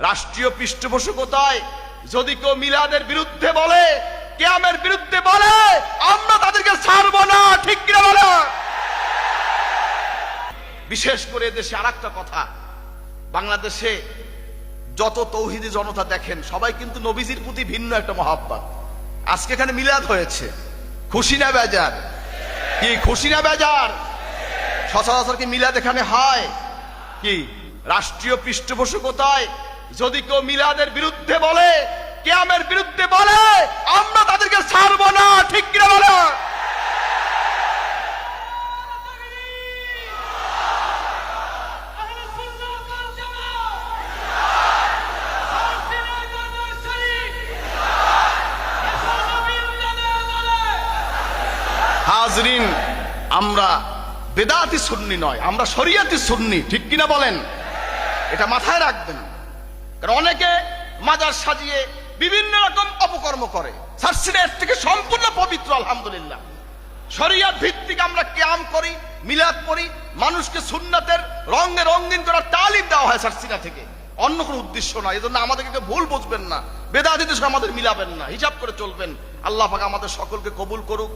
রাষ্ট্রীয় পৃষ্ঠপোষকতায় যদি কেউ মিলাদের বিরুদ্ধে বলে, কিয়ামের বিরুদ্ধে বলে, আমরা তাদেরকে ছাড়বো না। ঠিক কিনা বলে? বিশেষ করে দেশে আরেকটা কথা, বাংলাদেশে যত তৌহিদি জনতা দেখেন সবাই কিন্তু নবীজির প্রতি ভিন্ন একটা মহাব্বত। আজকে এখানে মিলাদ হয়েছে, খুশি না বেজার? কি খুশি না বেজার? সচরাচর কি মিলাদ এখানে হয়? কি রাষ্ট্রীয় পৃষ্ঠপোষকতায় যদি কেউ মিলাদের বিরুদ্ধে বলে, কিয়ামের বিরুদ্ধে বলে, আমরা তাদেরকে ছাড়বো না। ঠিক কিনা বলে? হাজরিন, আমরা বেদাতি সুন্নি নয়, আমরা শরিয়াতি সুন্নি। ঠিক কিনা বলেন? এটা মাথায় রাখবেন, কারণ অনেকে মাজার সাজিয়ে বিভিন্ন রকম অপকর্ম করে। সার্সিনা এর থেকে সম্পূর্ণ পবিত্র, আলহামদুলিল্লাহ। শরিয়াত ভিত্তিক আমরা কিয়াম করি, মিলাদ করি, মানুষকে সুন্নাতের রঙে রঙিন করার তালিম দেওয়া হয় সার্সিনা থেকে, অন্য কোনো উদ্দেশ্য না। এই জন্য আমাদেরকে ভুল বুঝবেন না, বেদাতিদের সঙ্গে আমাদের মিলাবেন না, হিসাব করে চলবেন। আল্লাহ পাক আমাদের সকলকে কবুল করুক।